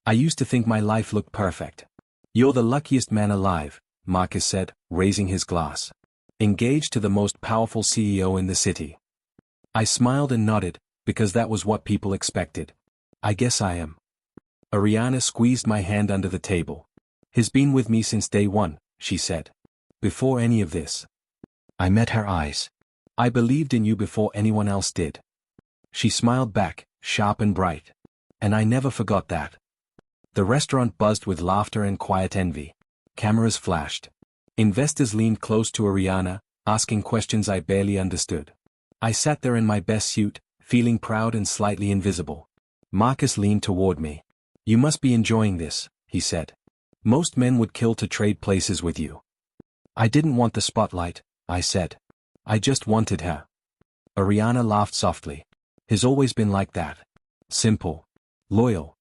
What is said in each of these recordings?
I used to think my life looked perfect. You're the luckiest man alive, Marcus said, raising his glass. Engaged to the most powerful CEO in the city. I smiled and nodded, because that was what people expected. I guess I am. Ariana squeezed my hand under the table. He's been with me since day one, she said. Before any of this. I met her eyes. I believed in you before anyone else did. She smiled back, sharp and bright. And I never forgot that. The restaurant buzzed with laughter and quiet envy. Cameras flashed. Investors leaned close to Ariana, asking questions I barely understood. I sat there in my best suit, feeling proud and slightly invisible. Marcus leaned toward me. You must be enjoying this, he said. Most men would kill to trade places with you. I didn't want the spotlight, I said. I just wanted her. Ariana laughed softly. He's always been like that. Simple. Loyal.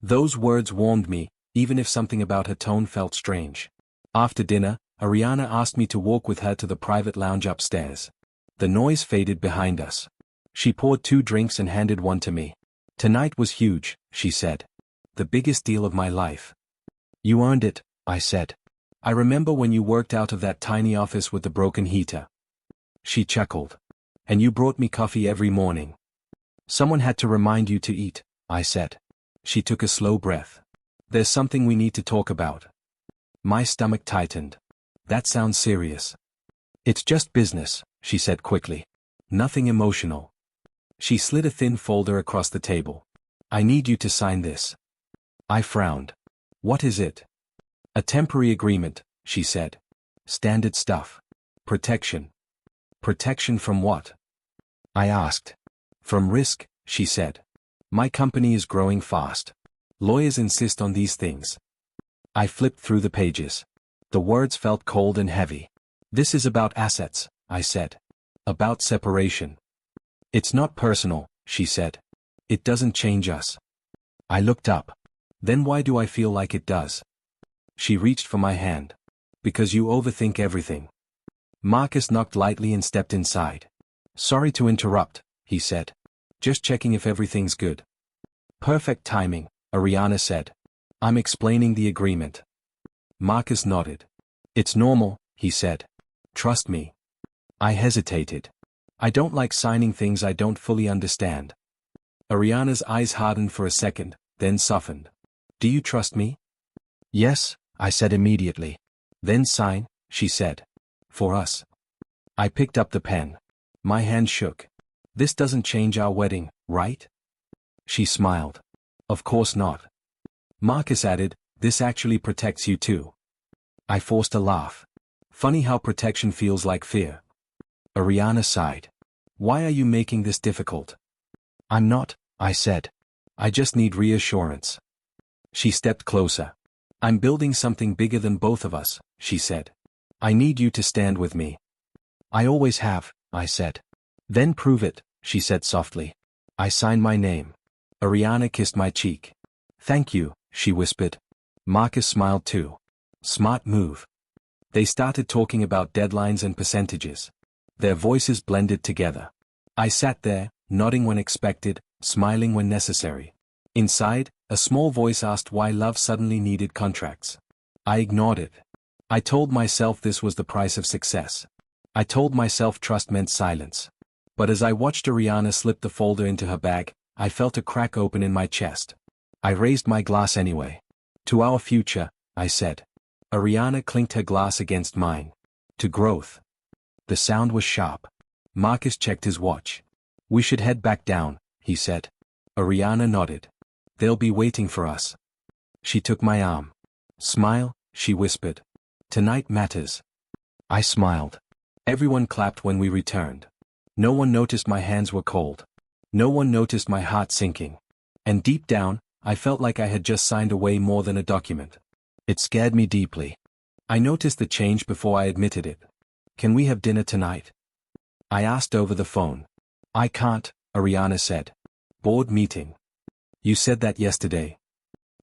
Those words warmed me, even if something about her tone felt strange. After dinner, Ariana asked me to walk with her to the private lounge upstairs. The noise faded behind us. She poured 2 drinks and handed one to me. Tonight was huge, she said. The biggest deal of my life. You earned it, I said. I remember when you worked out of that tiny office with the broken heater. She chuckled. And you brought me coffee every morning. Someone had to remind you to eat, I said. She took a slow breath. There's something we need to talk about. My stomach tightened. That sounds serious. It's just business, she said quickly. Nothing emotional. She slid a thin folder across the table. I need you to sign this. I frowned. What is it? A temporary agreement, she said. Standard stuff. Protection. Protection from what? I asked. From risk, she said. My company is growing fast. Lawyers insist on these things. I flipped through the pages. The words felt cold and heavy. This is about assets, I said. About separation. It's not personal, she said. It doesn't change us. I looked up. Then why do I feel like it does? She reached for my hand. Because you overthink everything. Marcus knocked lightly and stepped inside. Sorry to interrupt, he said. Just checking if everything's good. Perfect timing, Ariana said. I'm explaining the agreement. Marcus nodded. It's normal, he said. Trust me. I hesitated. I don't like signing things I don't fully understand. Ariana's eyes hardened for a second, then softened. Do you trust me? Yes, I said immediately. Then sign, she said. For us. I picked up the pen. My hand shook. This doesn't change our wedding, right? She smiled. Of course not. Marcus added, this actually protects you too. I forced a laugh. Funny how protection feels like fear. Ariana sighed. Why are you making this difficult? I'm not, I said. I just need reassurance. She stepped closer. I'm building something bigger than both of us, she said. I need you to stand with me. I always have, I said. Then prove it, she said softly. I signed my name. Ariana kissed my cheek. Thank you, she whispered. Marcus smiled too. Smart move. They started talking about deadlines and percentages. Their voices blended together. I sat there, nodding when expected, smiling when necessary. Inside, a small voice asked why love suddenly needed contracts. I ignored it. I told myself this was the price of success. I told myself trust meant silence. But as I watched Ariana slip the folder into her bag, I felt a crack open in my chest. I raised my glass anyway. To our future, I said. Ariana clinked her glass against mine. To growth. The sound was sharp. Marcus checked his watch. We should head back down, he said. Ariana nodded. They'll be waiting for us. She took my arm. Smile, she whispered. Tonight matters. I smiled. Everyone clapped when we returned. No one noticed my hands were cold. No one noticed my heart sinking. And deep down, I felt like I had just signed away more than a document. It scared me deeply. I noticed the change before I admitted it. Can we have dinner tonight? I asked over the phone. I can't, Ariana said. Board meeting. You said that yesterday.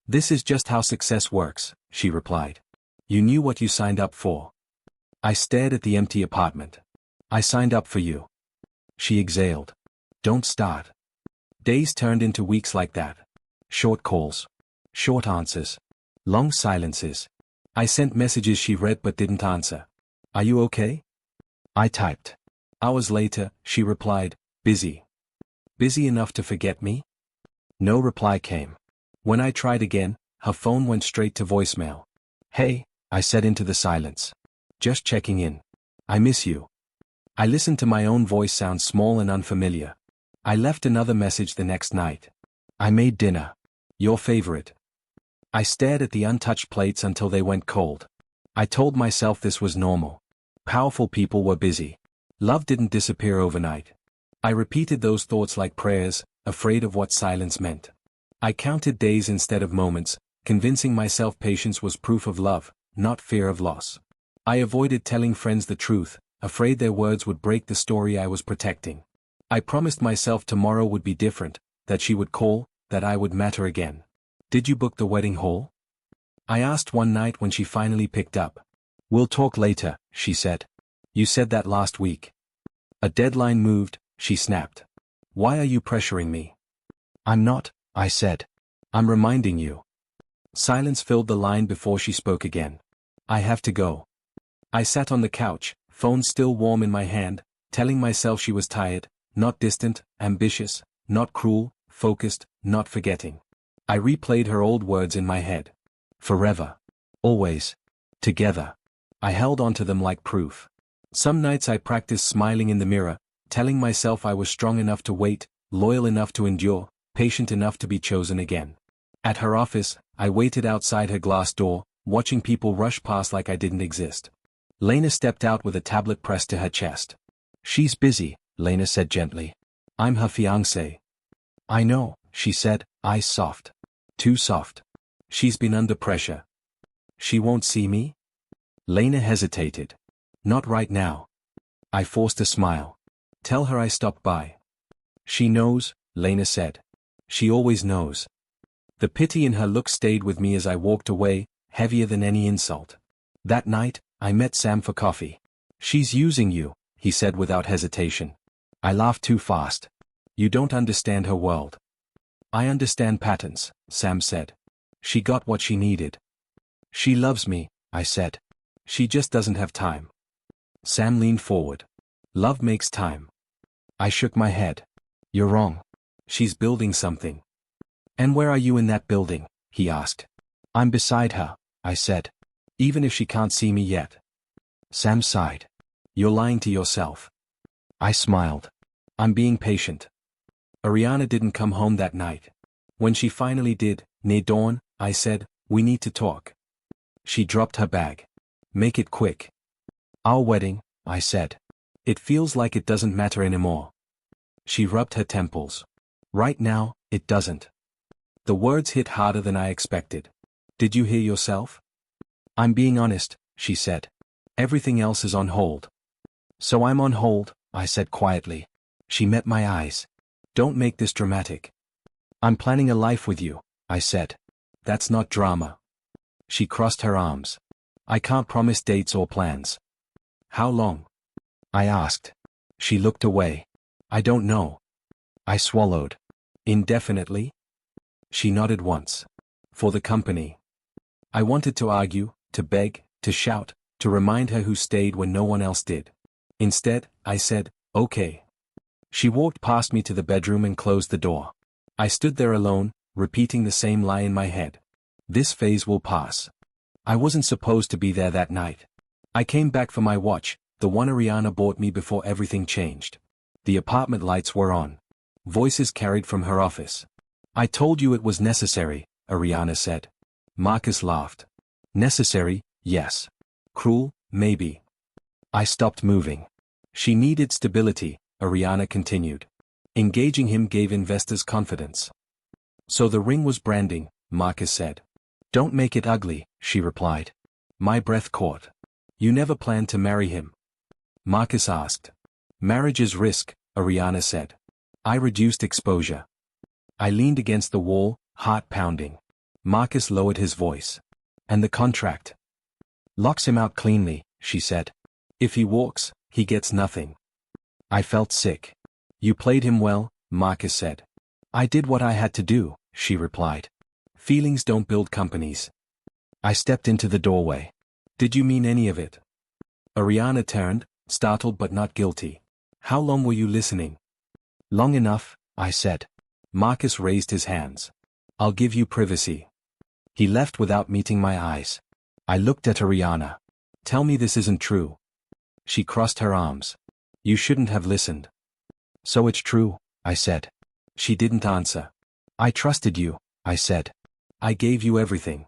This is just how success works, she replied. You knew what you signed up for. I stared at the empty apartment. I signed up for you. She exhaled. Don't start. Days turned into weeks like that. Short calls. Short answers. Long silences. I sent messages she read but didn't answer. Are you okay? I typed. Hours later, she replied, busy. Busy enough to forget me? No reply came. When I tried again, her phone went straight to voicemail. Hey, I said into the silence. Just checking in. I miss you. I listened to my own voice sound small and unfamiliar. I left another message the next night. I made dinner. Your favorite. I stared at the untouched plates until they went cold. I told myself this was normal. Powerful people were busy. Love didn't disappear overnight. I repeated those thoughts like prayers, afraid of what silence meant. I counted days instead of moments, convincing myself patience was proof of love, not fear of loss. I avoided telling friends the truth, afraid their words would break the story I was protecting. I promised myself tomorrow would be different, that she would call, that I would matter again. Did you book the wedding hall? I asked one night when she finally picked up. We'll talk later, she said. You said that last week. A deadline moved, she snapped. Why are you pressuring me? I'm not, I said. I'm reminding you. Silence filled the line before she spoke again. I have to go. I sat on the couch, phone still warm in my hand, telling myself she was tired, not distant, ambitious, not cruel, focused, not forgetting. I replayed her old words in my head. Forever. Always. Together. I held on to them like proof. Some nights I practiced smiling in the mirror, telling myself I was strong enough to wait, loyal enough to endure, patient enough to be chosen again. At her office, I waited outside her glass door, watching people rush past like I didn't exist. Lena stepped out with a tablet pressed to her chest. She's busy, Lena said gently. I'm her fiancé. I know, she said, eyes soft. Too soft. She's been under pressure. She won't see me? Lena hesitated. Not right now. I forced a smile. Tell her I stopped by. She knows, Lena said. She always knows. The pity in her look stayed with me as I walked away, heavier than any insult. That night, I met Sam for coffee. She's using you, he said without hesitation. I laughed too fast. You don't understand her world. I understand patterns, Sam said. She got what she needed. She loves me, I said. She just doesn't have time. Sam leaned forward. Love makes time. I shook my head. You're wrong. She's building something. And where are you in that building? He asked. I'm beside her, I said. Even if she can't see me yet. Sam sighed. You're lying to yourself. I smiled. I'm being patient. Ariana didn't come home that night. When she finally did, near dawn, I said, we need to talk. She dropped her bag. Make it quick. Our wedding, I said. It feels like it doesn't matter anymore. She rubbed her temples. Right now, it doesn't. The words hit harder than I expected. Did you hear yourself? I'm being honest, she said. Everything else is on hold. So I'm on hold, I said quietly. She met my eyes. Don't make this dramatic. I'm planning a life with you, I said. That's not drama. She crossed her arms. I can't promise dates or plans. How long? I asked. She looked away. I don't know. I swallowed. Indefinitely? She nodded once. For the company. I wanted to argue, to beg, to shout, to remind her who stayed when no one else did. Instead, I said, okay. She walked past me to the bedroom and closed the door. I stood there alone, repeating the same lie in my head. This phase will pass. I wasn't supposed to be there that night. I came back for my watch, the one Ariana bought me before everything changed. The apartment lights were on. Voices carried from her office. I told you it was necessary, Ariana said. Marcus laughed. Necessary, yes. Cruel, maybe. I stopped moving. She needed stability, Ariana continued. Engaging him gave investors confidence. So the ring was branding, Marcus said. Don't make it ugly, she replied. My breath caught. You never planned to marry him? Marcus asked. Marriage is risk, Ariana said. I reduced exposure. I leaned against the wall, heart pounding. Marcus lowered his voice. And the contract? Locks him out cleanly, she said. If he walks, he gets nothing. I felt sick. You played him well, Marcus said. I did what I had to do, she replied. Feelings don't build companies. I stepped into the doorway. Did you mean any of it? Ariana turned, startled but not guilty. How long were you listening? Long enough, I said. Marcus raised his hands. I'll give you privacy. He left without meeting my eyes. I looked at Ariana. Tell me this isn't true. She crossed her arms. You shouldn't have listened. So it's true, I said. She didn't answer. I trusted you, I said. I gave you everything.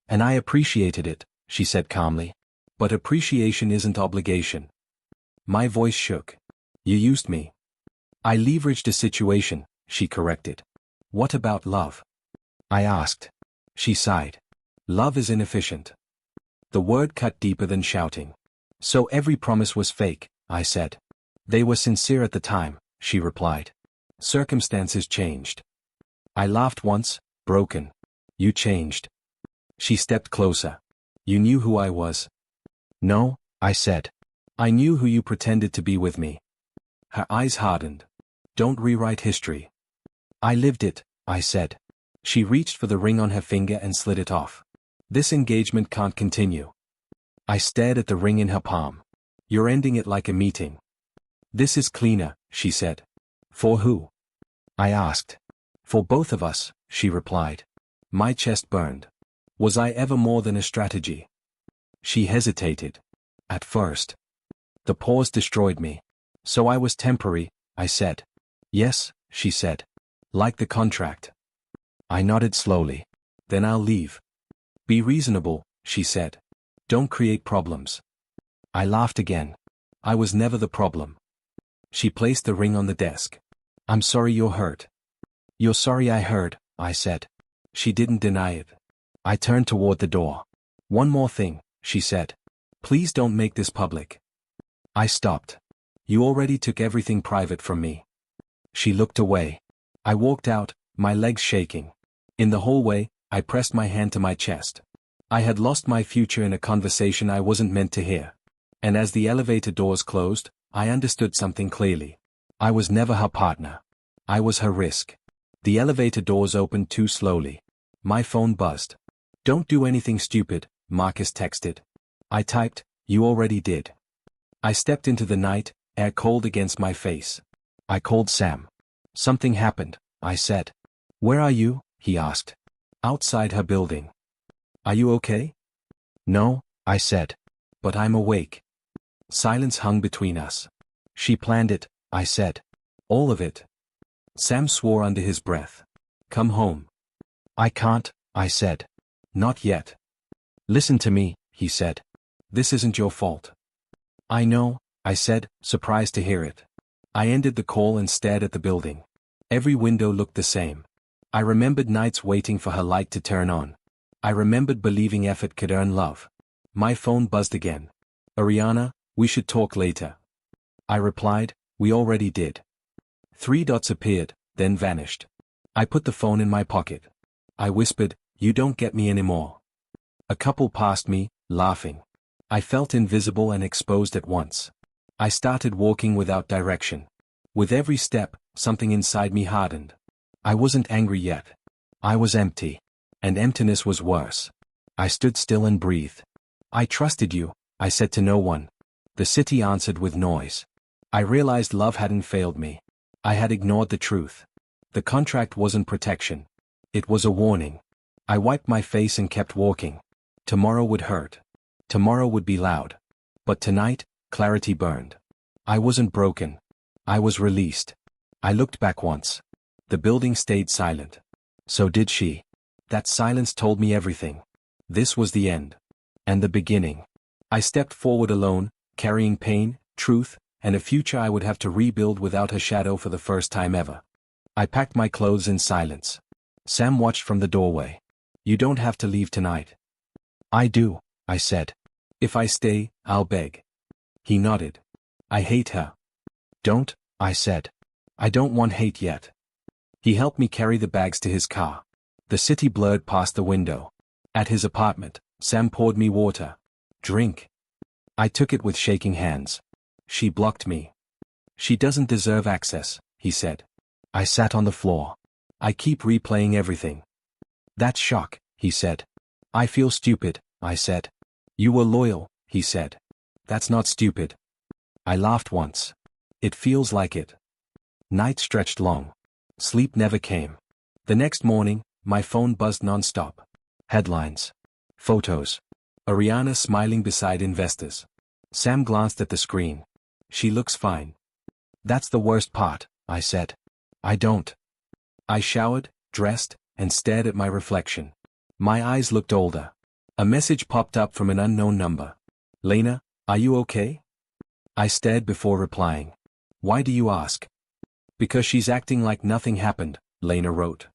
And I appreciated it, she said calmly. But appreciation isn't obligation. My voice shook. You used me. I leveraged a situation, she corrected. What about love? I asked. She sighed. Love is inefficient. The word cut deeper than shouting. So every promise was fake, I said. They were sincere at the time, she replied. Circumstances changed. I laughed once, broken. You changed. She stepped closer. You knew who I was. No, I said. I knew who you pretended to be with me. Her eyes hardened. Don't rewrite history. I lived it, I said. She reached for the ring on her finger and slid it off. This engagement can't continue. I stared at the ring in her palm. You're ending it like a meeting. This is cleaner, she said. For who? I asked. For both of us, she replied. My chest burned. Was I ever more than a strategy? She hesitated. At first. The pause destroyed me. So I was temporary, I said. Yes, she said. Like the contract. I nodded slowly. Then I'll leave. Be reasonable, she said. Don't create problems. I laughed again. I was never the problem. She placed the ring on the desk. I'm sorry you're hurt. You're sorry I heard, I said. She didn't deny it. I turned toward the door. One more thing, she said. Please don't make this public. I stopped. You already took everything private from me. She looked away. I walked out, my legs shaking. In the hallway, I pressed my hand to my chest. I had lost my future in a conversation I wasn't meant to hear. And as the elevator doors closed, I understood something clearly. I was never her partner. I was her risk. The elevator doors opened too slowly. My phone buzzed. Don't do anything stupid, Marcus texted. I typed, you already did. I stepped into the night, air cold against my face. I called Sam. Something happened, I said. Where are you? He asked. Outside her building. Are you okay? No, I said. But I'm awake. Silence hung between us. She planned it, I said. All of it. Sam swore under his breath. Come home. I can't, I said. Not yet. Listen to me, he said. This isn't your fault. I know, I said, surprised to hear it. I ended the call and stared at the building. Every window looked the same. I remembered nights waiting for her light to turn on. I remembered believing effort could earn love. My phone buzzed again. Ariana, we should talk later. I replied, we already did. 3 dots appeared, then vanished. I put the phone in my pocket. I whispered, you don't get me anymore. A couple passed me, laughing. I felt invisible and exposed at once. I started walking without direction. With every step, something inside me hardened. I wasn't angry yet. I was empty. And emptiness was worse. I stood still and breathed. I trusted you, I said to no one. The city answered with noise. I realized love hadn't failed me. I had ignored the truth. The contract wasn't protection. It was a warning. I wiped my face and kept walking. Tomorrow would hurt. Tomorrow would be loud. But tonight, clarity burned. I wasn't broken. I was released. I looked back once. The building stayed silent. So did she. That silence told me everything. This was the end. And the beginning. I stepped forward alone, carrying pain, truth, and a future I would have to rebuild without her shadow for the first time ever. I packed my clothes in silence. Sam watched from the doorway. You don't have to leave tonight. I do, I said. If I stay, I'll beg. He nodded. I hate her. Don't, I said. I don't want hate yet. He helped me carry the bags to his car. The city blurred past the window. At his apartment, Sam poured me water. Drink. I took it with shaking hands. She blocked me. She doesn't deserve access, he said. I sat on the floor. I keep replaying everything. That's shock, he said. I feel stupid, I said. You were loyal, he said. That's not stupid. I laughed once. It feels like it. Night stretched long. Sleep never came. The next morning, my phone buzzed non-stop. Headlines. Photos. Ariana smiling beside investors. Sam glanced at the screen. She looks fine. That's the worst part, I said. I don't. I showered, dressed, and stared at my reflection. My eyes looked older. A message popped up from an unknown number. Lena, are you okay? I stared before replying. Why do you ask? Because she's acting like nothing happened, Lena wrote.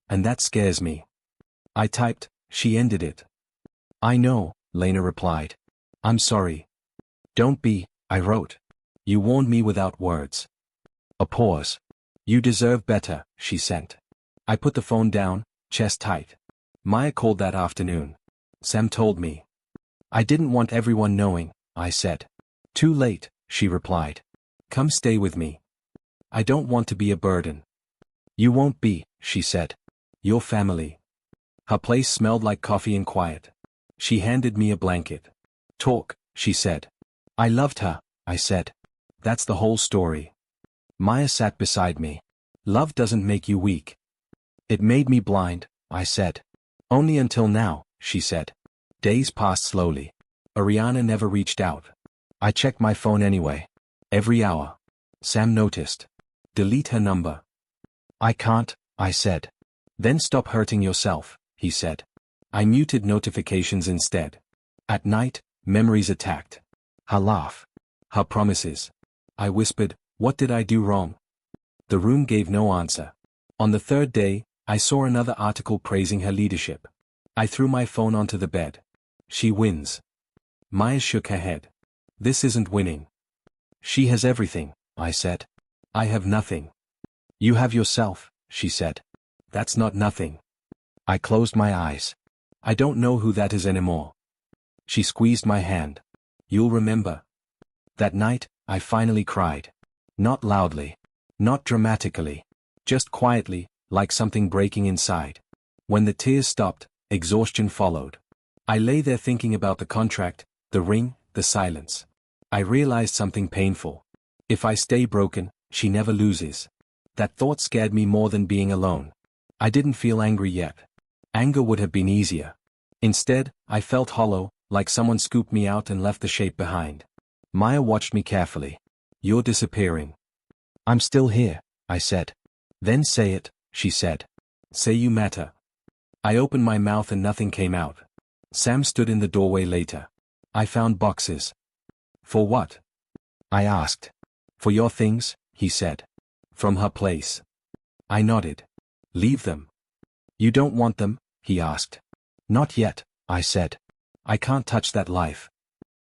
And that scares me. I typed, she ended it. I know, Lena replied. I'm sorry. Don't be, I wrote. You warned me without words. A pause. You deserve better, she sent. I put the phone down, chest tight. Maya called that afternoon. Sam told me. I didn't want everyone knowing, I said. Too late, she replied. Come stay with me. I don't want to be a burden. You won't be, she said. Your family. Her place smelled like coffee and quiet. She handed me a blanket. Talk, she said. I loved her, I said. That's the whole story. Maya sat beside me. Love doesn't make you weak. It made me blind, I said. Only until now, she said. Days passed slowly. Ariana never reached out. I checked my phone anyway. Every hour. Sam noticed. Delete her number. I can't, I said. Then stop hurting yourself, he said. I muted notifications instead. At night, memories attacked. Her laugh. Her promises. I whispered, what did I do wrong? The room gave no answer. On the third day, I saw another article praising her leadership. I threw my phone onto the bed. She wins. Maya shook her head. This isn't winning. She has everything, I said. I have nothing. You have yourself, she said. That's not nothing. I closed my eyes. I don't know who that is anymore. She squeezed my hand. You'll remember. That night, I finally cried. Not loudly. Not dramatically. Just quietly, like something breaking inside. When the tears stopped, exhaustion followed. I lay there thinking about the contract, the ring, the silence. I realized something painful. If I stay broken, she never loses. That thought scared me more than being alone. I didn't feel angry yet. Anger would have been easier. Instead, I felt hollow, like someone scooped me out and left the shape behind. Maya watched me carefully. You're disappearing. I'm still here, I said. Then say it, she said. Say you matter. I opened my mouth and nothing came out. Sam stood in the doorway later. I found boxes. For what? I asked. For your things, he said. From her place. I nodded. Leave them. You don't want them, he asked. Not yet, I said. I can't touch that life.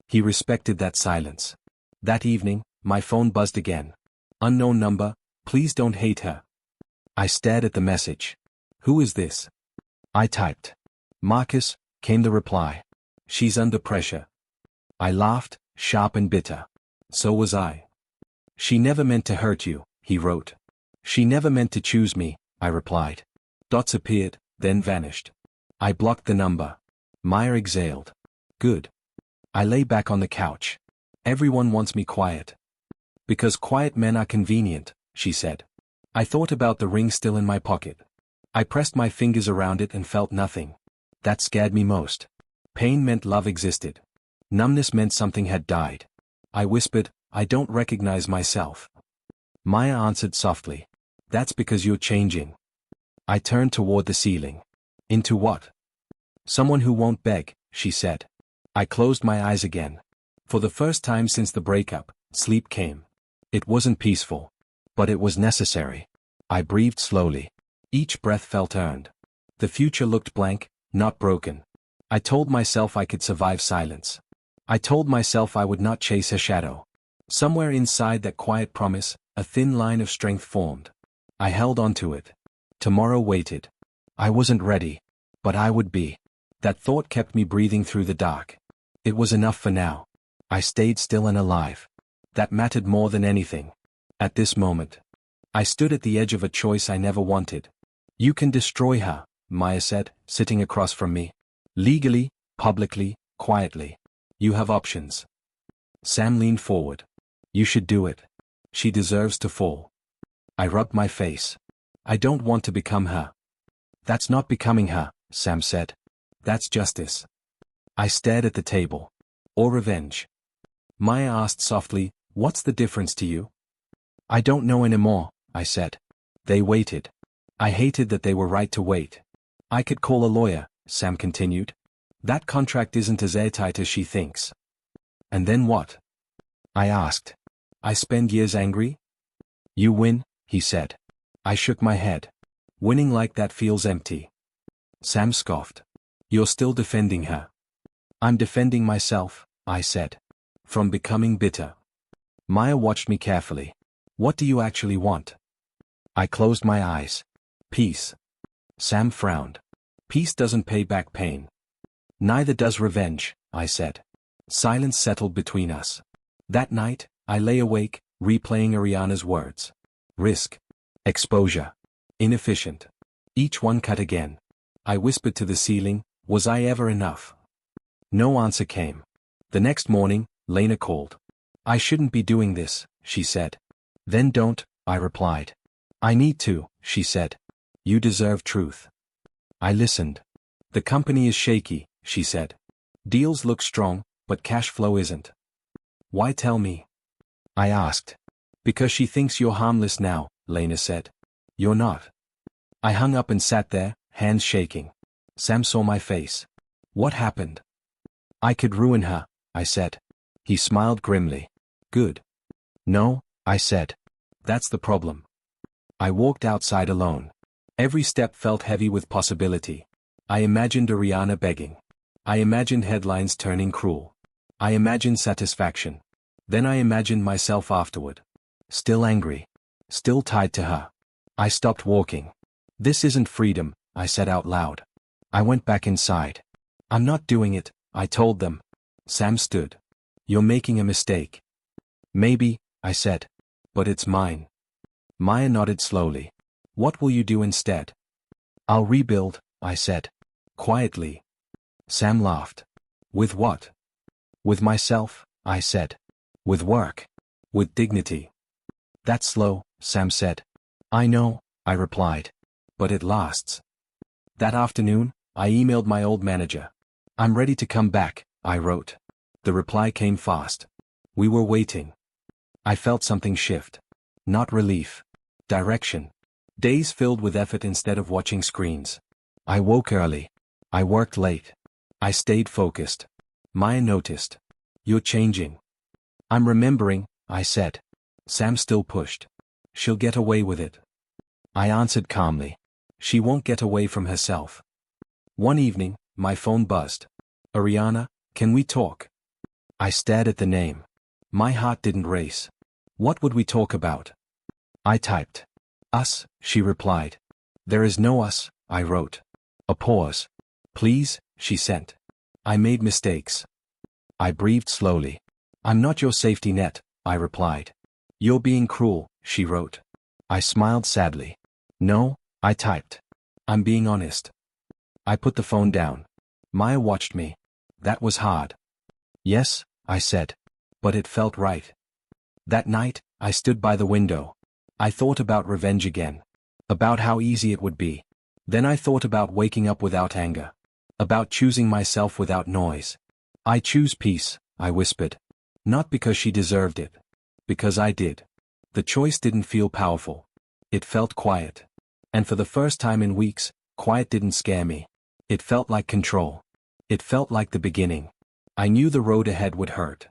He respected that silence. That evening, my phone buzzed again. Unknown number, please don't hate her. I stared at the message. Who is this? I typed. Marcus, came the reply. She's under pressure. I laughed, sharp and bitter. So was I. She never meant to hurt you, he wrote. She never meant to choose me, I replied. Dots appeared, then vanished. I blocked the number. Maya exhaled. Good. I lay back on the couch. Everyone wants me quiet. Because quiet men are convenient, she said. I thought about the ring still in my pocket. I pressed my fingers around it and felt nothing. That scared me most. Pain meant love existed. Numbness meant something had died. I whispered, I don't recognize myself. Maya answered softly. That's because you're changing. I turned toward the ceiling. Into what? Someone who won't beg, she said. I closed my eyes again. For the first time since the breakup, sleep came. It wasn't peaceful. But it was necessary. I breathed slowly. Each breath felt earned. The future looked blank, not broken. I told myself I could survive silence. I told myself I would not chase her shadow. Somewhere inside that quiet promise, a thin line of strength formed. I held onto it. Tomorrow waited. I wasn't ready. But I would be. That thought kept me breathing through the dark. It was enough for now. I stayed still and alive. That mattered more than anything. At this moment, I stood at the edge of a choice I never wanted. You can destroy her, Maya said, sitting across from me. Legally, publicly, quietly. You have options. Sam leaned forward. You should do it. She deserves to fall. I rubbed my face. I don't want to become her. That's not becoming her, Sam said. That's justice. I stared at the table. Or revenge. Maya asked softly, what's the difference to you? I don't know anymore, I said. They waited. I hated that they were right to wait. I could call a lawyer, Sam continued. That contract isn't as airtight as she thinks. And then what? I asked. I spend years angry? You win, he said. I shook my head. Winning like that feels empty. Sam scoffed. You're still defending her. I'm defending myself, I said. From becoming bitter. Maya watched me carefully. What do you actually want? I closed my eyes. Peace. Sam frowned. Peace doesn't pay back pain. Neither does revenge, I said. Silence settled between us. That night, I lay awake, replaying Ariana's words. Risk. Exposure. Inefficient. Each one cut again. I whispered to the ceiling, was I ever enough? No answer came. The next morning, Lena called. I shouldn't be doing this, she said. Then don't, I replied. I need to, she said. You deserve truth. I listened. The company is shaky, she said. Deals look strong, but cash flow isn't. Why tell me? I asked. Because she thinks you're harmless now, Lena said. You're not. I hung up and sat there, hands shaking. Sam saw my face. What happened? I could ruin her, I said. He smiled grimly. Good. No, I said. That's the problem. I walked outside alone. Every step felt heavy with possibility. I imagined Ariana begging. I imagined headlines turning cruel. I imagined satisfaction. Then I imagined myself afterward. Still angry. Still tied to her. I stopped walking. This isn't freedom, I said out loud. I went back inside. I'm not doing it, I told them. Sam stood. You're making a mistake. Maybe, I said. But it's mine. Maya nodded slowly. What will you do instead? I'll rebuild, I said. Quietly. Sam laughed. With what? With myself, I said. With work. With dignity. That's slow, Sam said. I know, I replied. But it lasts. That afternoon, I emailed my old manager. I'm ready to come back, I wrote. The reply came fast. We were waiting. I felt something shift. Not relief. Direction. Days filled with effort instead of watching screens. I woke early. I worked late. I stayed focused. Maya noticed. You're changing. I'm remembering, I said. Sam still pushed. She'll get away with it. I answered calmly. She won't get away from herself. One evening, my phone buzzed. Ariana, can we talk? I stared at the name. My heart didn't race. What would we talk about? I typed. Us, she replied. There is no us, I wrote. A pause. Please, she sent. I made mistakes. I breathed slowly. I'm not your safety net, I replied. You're being cruel, she wrote. I smiled sadly. No, I typed. I'm being honest. I put the phone down. Maya watched me. That was hard. Yes, I said. But it felt right. That night, I stood by the window. I thought about revenge again. About how easy it would be. Then I thought about waking up without anger. About choosing myself without noise. I choose peace, I whispered. Not because she deserved it. Because I did. The choice didn't feel powerful. It felt quiet. And for the first time in weeks, quiet didn't scare me. It felt like control. It felt like the beginning. I knew the road ahead would hurt.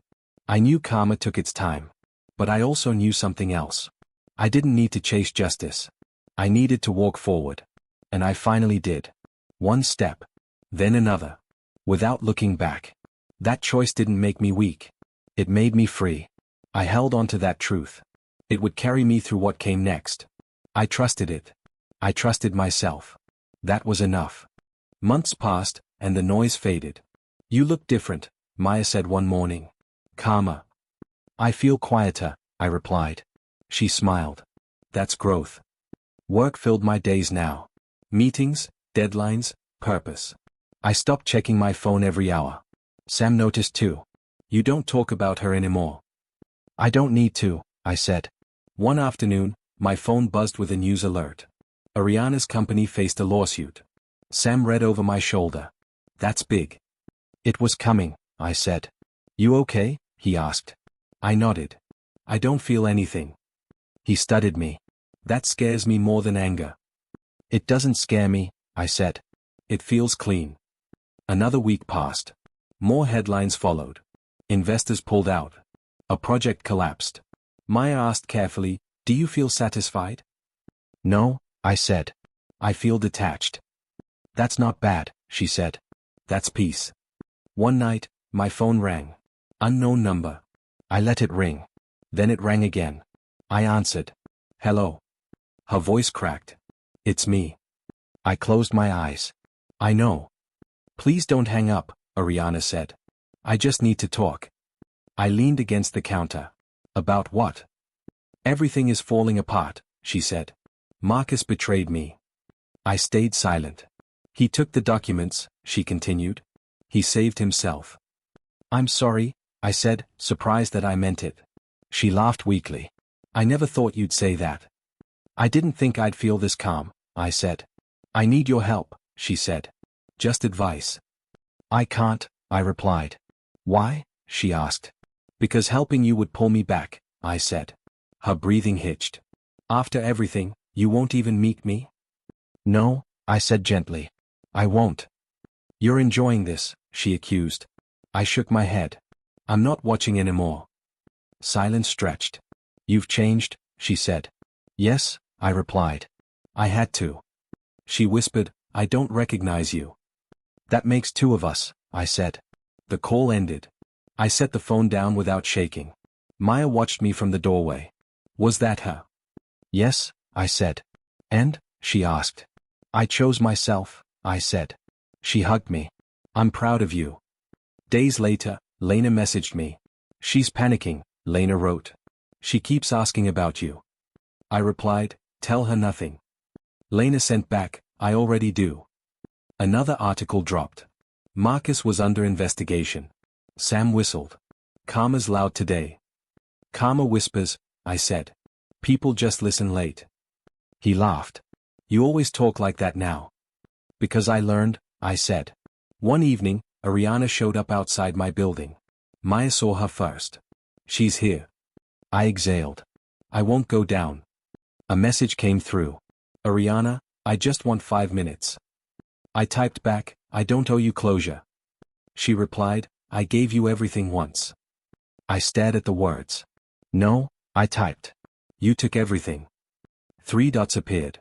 I knew karma took its time. But I also knew something else. I didn't need to chase justice. I needed to walk forward. And I finally did. One step. Then another. Without looking back. That choice didn't make me weak. It made me free. I held on to that truth. It would carry me through what came next. I trusted it. I trusted myself. That was enough. Months passed, and the noise faded. You look different, Maya said one morning. Calmer. I feel quieter, I replied. She smiled. That's growth. Work filled my days now. Meetings, deadlines, purpose. I stopped checking my phone every hour. Sam noticed too. You don't talk about her anymore. I don't need to, I said. One afternoon, my phone buzzed with a news alert. Ariana's company faced a lawsuit. Sam read over my shoulder. That's big. It was coming, I said. You okay? He asked. I nodded. I don't feel anything. He studied me. That scares me more than anger. It doesn't scare me, I said. It feels clean. Another week passed. More headlines followed. Investors pulled out. A project collapsed. Maya asked carefully, do you feel satisfied? No, I said. I feel detached. That's not bad, she said. That's peace. One night, my phone rang. Unknown number. I let it ring. Then it rang again. I answered. Hello. Her voice cracked. It's me. I closed my eyes. I know. Please don't hang up, Ariana said. I just need to talk. I leaned against the counter. About what? Everything is falling apart, she said. Marcus betrayed me. I stayed silent. He took the documents, she continued. He saved himself. I'm sorry, I said, surprised that I meant it. She laughed weakly. I never thought you'd say that. I didn't think I'd feel this calm, I said. I need your help, she said. Just advice. I can't, I replied. Why? She asked. Because helping you would pull me back, I said. Her breathing hitched. After everything, you won't even meet me? No, I said gently. I won't. You're enjoying this, she accused. I shook my head. I'm not watching anymore. Silence stretched. You've changed, she said. Yes, I replied. I had to. She whispered, I don't recognize you. That makes two of us, I said. The call ended. I set the phone down without shaking. Maya watched me from the doorway. Was that her? Yes, I said. And? She asked. I chose myself, I said. She hugged me. I'm proud of you. Days later, Lena messaged me. She's panicking, Lena wrote. She keeps asking about you. I replied, tell her nothing. Lena sent back, I already do. Another article dropped. Marcus was under investigation. Sam whistled. Karma's loud today. Karma whispers, I said. People just listen late. He laughed. You always talk like that now. Because I learned, I said. One evening, Ariana showed up outside my building. Maya saw her first. She's here. I exhaled. I won't go down. A message came through. Ariana, I just want 5 minutes. I typed back, I don't owe you closure. She replied, I gave you everything once. I stared at the words. No, I typed. You took everything. 3 dots appeared.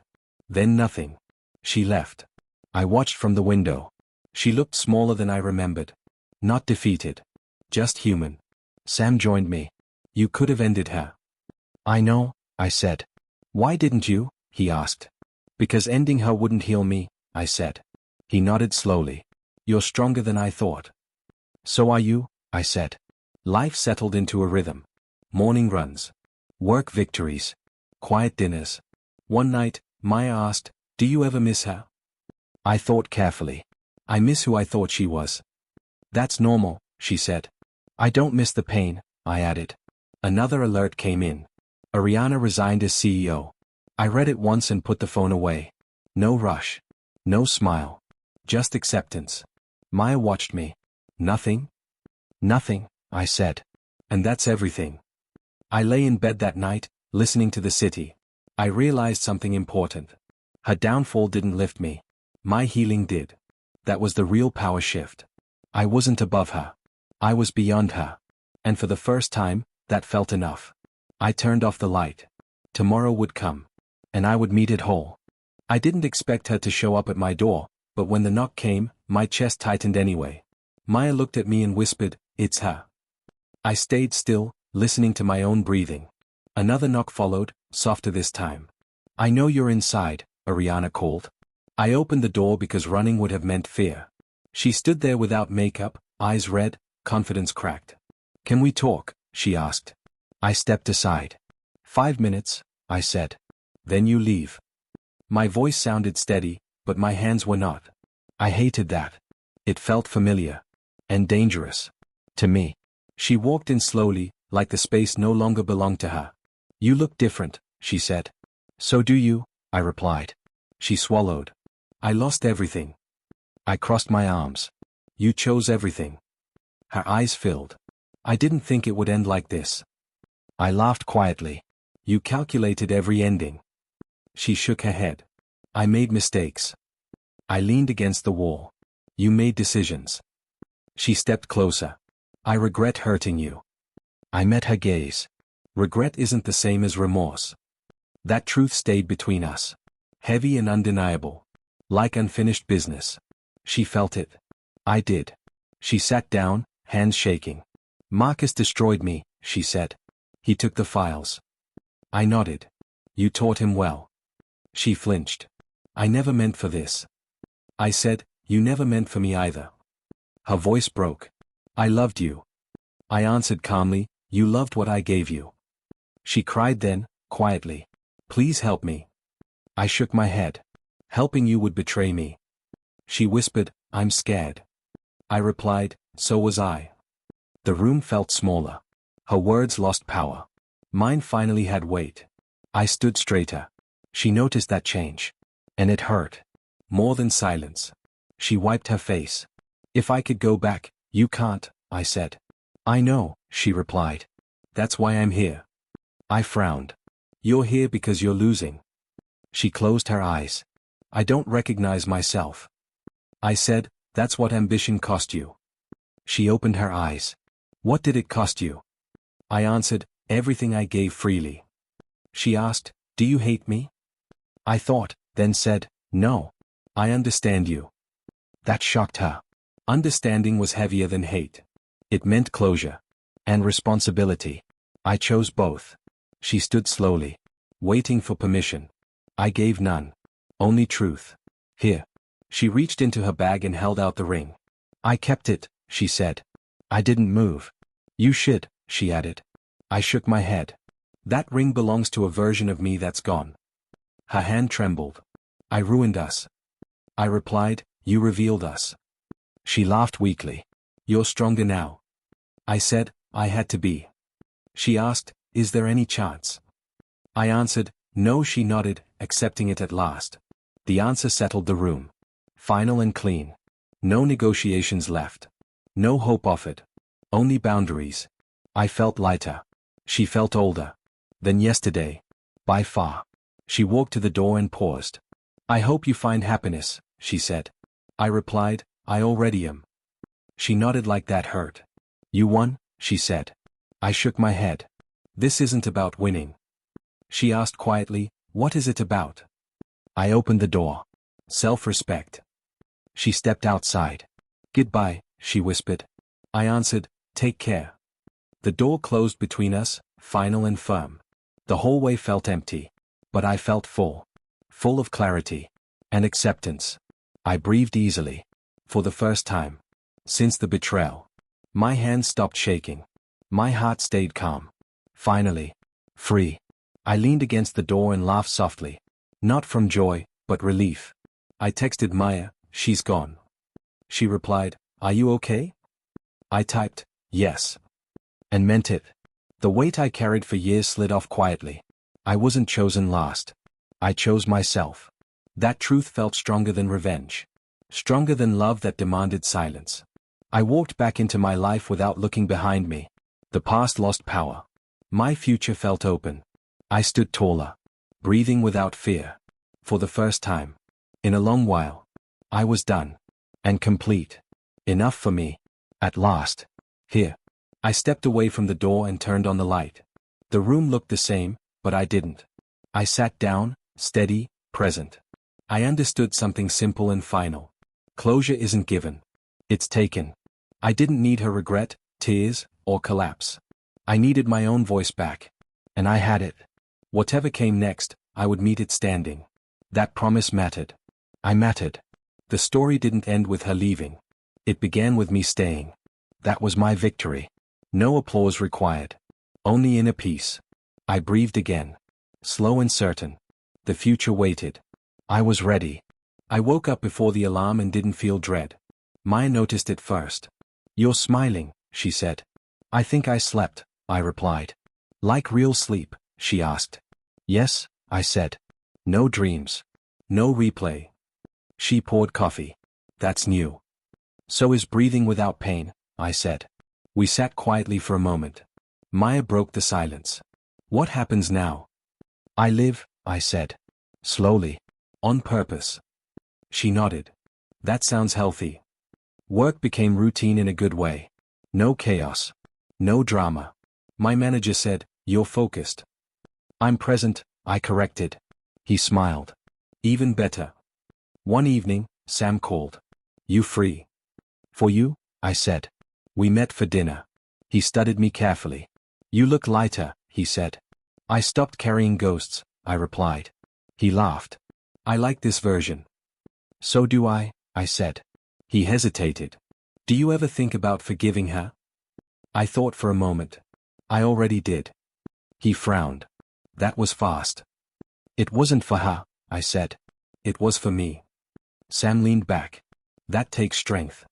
Then nothing. She left. I watched from the window. She looked smaller than I remembered. Not defeated. Just human. Sam joined me. You could have ended her. I know, I said. Why didn't you? He asked. Because ending her wouldn't heal me, I said. He nodded slowly. You're stronger than I thought. So are you, I said. Life settled into a rhythm. Morning runs. Work victories. Quiet dinners. One night, Maya asked, do you ever miss her? I thought carefully. I miss who I thought she was. That's normal, she said. I don't miss the pain, I added. Another alert came in. Ariana resigned as CEO. I read it once and put the phone away. No rush. No smile. Just acceptance. Maya watched me. Nothing? Nothing, I said. And that's everything. I lay in bed that night, listening to the city. I realized something important. Her downfall didn't lift me. My healing did. That was the real power shift. I wasn't above her. I was beyond her. And for the first time, that felt enough. I turned off the light. Tomorrow would come. And I would meet it whole. I didn't expect her to show up at my door, but when the knock came, my chest tightened anyway. Maya looked at me and whispered, it's her. I stayed still, listening to my own breathing. Another knock followed, softer this time. I know you're inside, Ariana called. I opened the door because running would have meant fear. She stood there without makeup, eyes red, confidence cracked. Can we talk? She asked. I stepped aside. 5 minutes, I said. Then you leave. My voice sounded steady, but my hands were not. I hated that. It felt familiar. And dangerous. To me. She walked in slowly, like the space no longer belonged to her. "You look different," she said. "So do you," I replied. She swallowed. "I lost everything." I crossed my arms. "You chose everything." Her eyes filled. "I didn't think it would end like this." I laughed quietly. "You calculated every ending." She shook her head. "I made mistakes." I leaned against the wall. "You made decisions." She stepped closer. "I regret hurting you." I met her gaze. Regret isn't the same as remorse. That truth stayed between us. Heavy and undeniable. Like unfinished business. She felt it. I did. She sat down, hands shaking. "Marcus destroyed me," she said. "He took the files." I nodded. "You taught him well." She flinched. "I never meant for this." I said, "You never meant for me either." Her voice broke. "I loved you." I answered calmly, "You loved what I gave you." She cried then, quietly. "Please help me." I shook my head. "Helping you would betray me." She whispered, "I'm scared." I replied, "So was I." The room felt smaller. Her words lost power. Mine finally had weight. I stood straighter. She noticed that change. And it hurt. More than silence. She wiped her face. "If I could go back, you can't," I said. "I know," she replied. "That's why I'm here." I frowned. "You're here because you're losing." She closed her eyes. "I don't recognize myself." I said, "That's what ambition cost you." She opened her eyes. "What did it cost you?" I answered, "Everything I gave freely." She asked, "Do you hate me?" I thought, then said, "No. I understand you." That shocked her. Understanding was heavier than hate. It meant closure. And responsibility. I chose both. She stood slowly. Waiting for permission. I gave none. Only truth. "Here." She reached into her bag and held out the ring. "I kept it," she said. I didn't move. "You should," she added. I shook my head. "That ring belongs to a version of me that's gone." Her hand trembled. "I ruined us." I replied, "You revealed us." She laughed weakly. "You're stronger now." I said, "I had to be." She asked, "Is there any chance?" I answered, "No." She nodded, accepting it at last. The answer settled the room. Final and clean. No negotiations left. No hope offered. Only boundaries. I felt lighter. She felt older. Than yesterday. By far. She walked to the door and paused. "I hope you find happiness," she said. I replied, "I already am." She nodded like that hurt. "You won," she said. I shook my head. "This isn't about winning." She asked quietly, "What is it about?" I opened the door. Self-respect. She stepped outside. "Goodbye," she whispered. I answered, "Take care." The door closed between us, final and firm. The hallway felt empty. But I felt full. Full of clarity. And acceptance. I breathed easily. For the first time. Since the betrayal. My hands stopped shaking. My heart stayed calm. Finally. Free. I leaned against the door and laughed softly. Not from joy, but relief. I texted Maya, "She's gone." She replied, "Are you okay?" I typed, "Yes." And meant it. The weight I carried for years slid off quietly. I wasn't chosen last. I chose myself. That truth felt stronger than revenge. Stronger than love that demanded silence. I walked back into my life without looking behind me. The past lost power. My future felt open. I stood taller. Breathing without fear. For the first time. In a long while. I was done. And complete. Enough for me. At last. Here. I stepped away from the door and turned on the light. The room looked the same, but I didn't. I sat down, steady, present. I understood something simple and final. Closure isn't given. It's taken. I didn't need her regret, tears, or collapse. I needed my own voice back. And I had it. Whatever came next, I would meet it standing. That promise mattered. I mattered. The story didn't end with her leaving. It began with me staying. That was my victory. No applause required. Only inner peace. I breathed again. Slow and certain. The future waited. I was ready. I woke up before the alarm and didn't feel dread. Maya noticed it first. "You're smiling," she said. "I think I slept," I replied. "Like real sleep?" she asked. "Yes," I said. "No dreams. No replay." She poured coffee. "That's new." "So is breathing without pain," I said. We sat quietly for a moment. Maya broke the silence. "What happens now?" "I live," I said. "Slowly. On purpose." She nodded. "That sounds healthy." Work became routine in a good way. No chaos. No drama. My manager said, "You're focused." "I'm present," I corrected. He smiled. "Even better." One evening, Sam called. "You free?" "For you?" I said. We met for dinner. He studied me carefully. "You look lighter," he said. "I stopped carrying ghosts," I replied. He laughed. "I like this version." "So do I," I said. He hesitated. "Do you ever think about forgiving her?" I thought for a moment. "I already did." He frowned. That was fast. "It wasn't for her," I said. "It was for me." Sam leaned back. "That takes strength."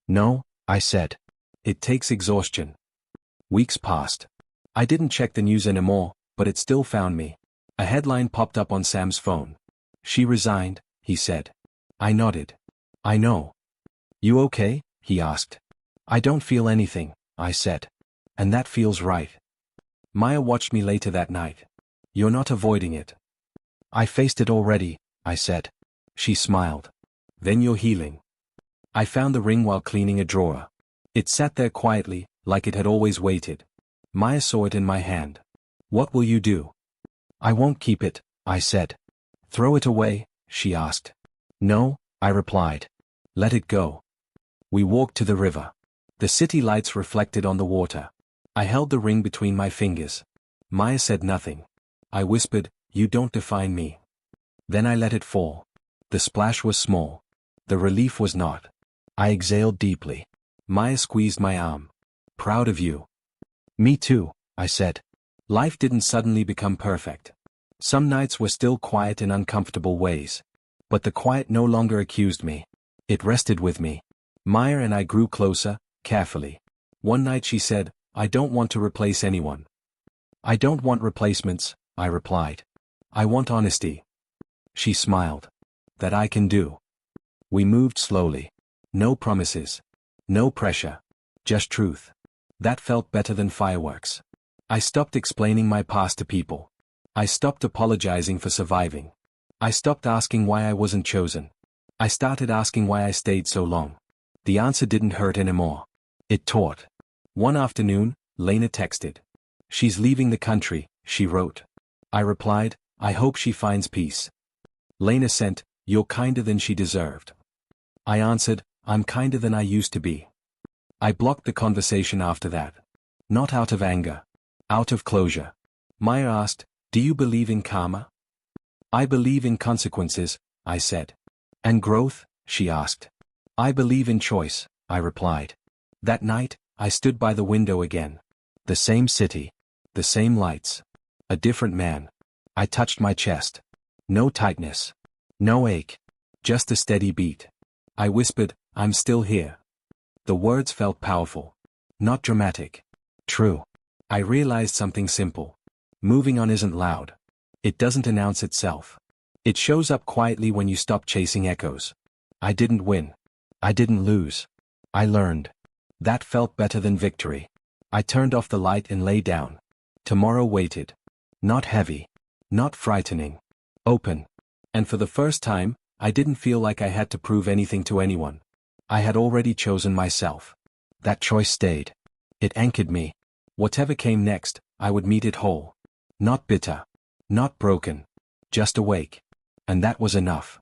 "No," I said. "It takes exhaustion." Weeks passed. I didn't check the news anymore, but it still found me. A headline popped up on Sam's phone. "She resigned," he said. I nodded. "I know." "You okay?" he asked. "I don't feel anything," I said. "And that feels right." Maya watched me later that night. "You're not avoiding it." "I faced it already," I said. She smiled. "Then you're healing." I found the ring while cleaning a drawer. It sat there quietly, like it had always waited. Maya saw it in my hand. "What will you do?" "I won't keep it," I said. "Throw it away?" she asked. "No," I replied. "Let it go." We walked to the river. The city lights reflected on the water. I held the ring between my fingers. Maya said nothing. I whispered, "You don't define me." Then I let it fall. The splash was small. The relief was not. I exhaled deeply. Maya squeezed my arm. "Proud of you." "Me too," I said. Life didn't suddenly become perfect. Some nights were still quiet in uncomfortable ways. But the quiet no longer accused me. It rested with me. Maya and I grew closer, carefully. One night she said, "I don't want to replace anyone." "I don't want replacements," I replied. "I want honesty." She smiled. "That I can do." We moved slowly. No promises. No pressure. Just truth. That felt better than fireworks. I stopped explaining my past to people. I stopped apologizing for surviving. I stopped asking why I wasn't chosen. I started asking why I stayed so long. The answer didn't hurt anymore. It taught. One afternoon, Lena texted. "She's leaving the country," she wrote. I replied, "I hope she finds peace." Lena sent, "You're kinder than she deserved." I answered, "I'm kinder than I used to be." I blocked the conversation after that. Not out of anger. Out of closure. Maya asked, "Do you believe in karma?" "I believe in consequences," I said. "And growth?" she asked. "I believe in choice," I replied. That night, I stood by the window again. The same city. The same lights. A different man. I touched my chest. No tightness. No ache. Just a steady beat. I whispered, "I'm still here." The words felt powerful. Not dramatic. True. I realized something simple. Moving on isn't loud. It doesn't announce itself. It shows up quietly when you stop chasing echoes. I didn't win. I didn't lose. I learned. That felt better than victory. I turned off the light and lay down. Tomorrow waited. Not heavy. Not frightening. Open. And for the first time, I didn't feel like I had to prove anything to anyone. I had already chosen myself. That choice stayed. It anchored me. Whatever came next, I would meet it whole. Not bitter. Not broken. Just awake. And that was enough.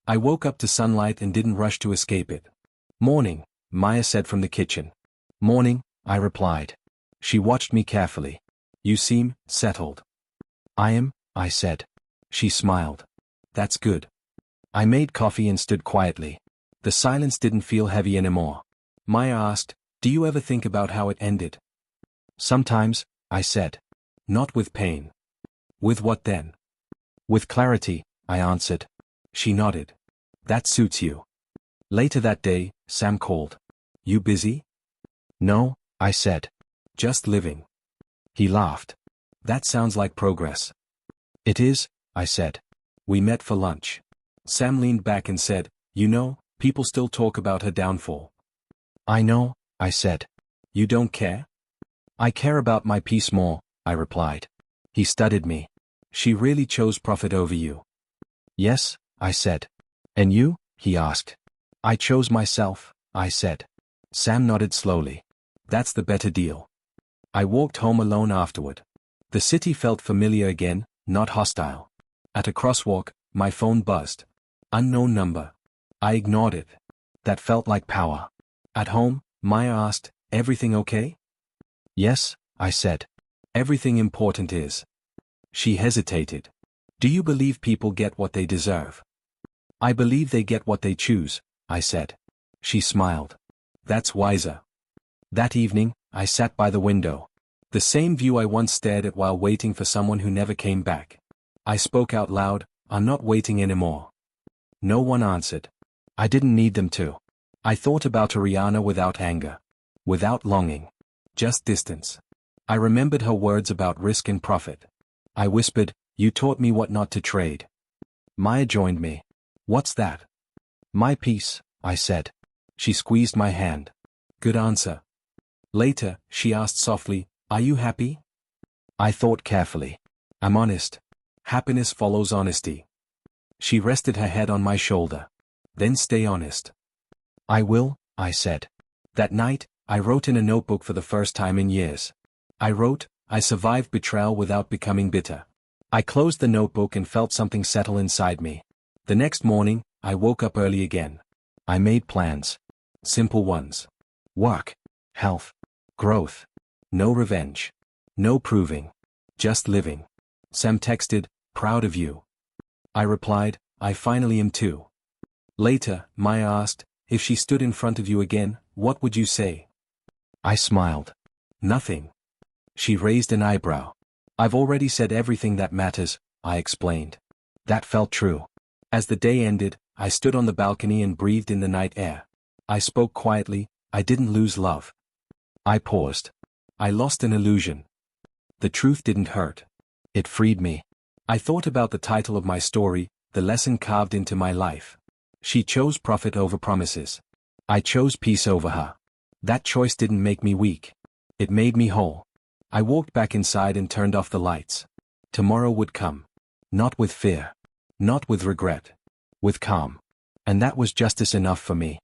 I woke up to sunlight and didn't rush to escape it. "Morning," Maya said from the kitchen. "Morning," I replied. She watched me carefully. "You seem settled." "I am," I said. She smiled. "That's good." I made coffee and stood quietly. The silence didn't feel heavy anymore. Maya asked, "Do you ever think about how it ended?" "Sometimes," I said. "Not with pain." "With what then?" "With clarity," I answered. She nodded. That suits you. Later that day, Sam called. You busy? No, I said. Just living. He laughed. That sounds like progress. It is, I said. We met for lunch. Sam leaned back and said, you know, people still talk about her downfall. I know, I said. You don't care? I care about my peace more, I replied. He studied me. She really chose profit over you. Yes, I said. And you? He asked. I chose myself, I said. Sam nodded slowly. That's the better deal. I walked home alone afterward. The city felt familiar again, not hostile. At a crosswalk, my phone buzzed. Unknown number. I ignored it. That felt like power. At home, Maya asked, everything okay? Yes, I said. Everything important is. She hesitated. Do you believe people get what they deserve? I believe they get what they choose, I said. She smiled. That's wiser. That evening, I sat by the window. The same view I once stared at while waiting for someone who never came back. I spoke out loud, I'm not waiting anymore. No one answered. I didn't need them to. I thought about Ariana without anger. Without longing. Just distance. I remembered her words about risk and profit. I whispered, you taught me what not to trade. Maya joined me. What's that? My peace, I said. She squeezed my hand. Good answer. Later, she asked softly, are you happy? I thought carefully. I'm honest. Happiness follows honesty. She rested her head on my shoulder. Then stay honest. I will, I said. That night, I wrote in a notebook for the first time in years. I wrote, I survived betrayal without becoming bitter. I closed the notebook and felt something settle inside me. The next morning, I woke up early again. I made plans. Simple ones. Work. Health. Growth. No revenge. No proving. Just living. Sam texted, proud of you. I replied, I finally am too. Later, Maya asked, if she stood in front of you again, what would you say? I smiled. Nothing. She raised an eyebrow. I've already said everything that matters, I explained. That felt true. As the day ended, I stood on the balcony and breathed in the night air. I spoke quietly, I didn't lose love. I paused. I lost an illusion. The truth didn't hurt. It freed me. I thought about the title of my story, the lesson carved into my life. She chose profit over promises. I chose peace over her. That choice didn't make me weak. It made me whole. I walked back inside and turned off the lights. Tomorrow would come. Not with fear. Not with regret. With calm. And that was justice enough for me.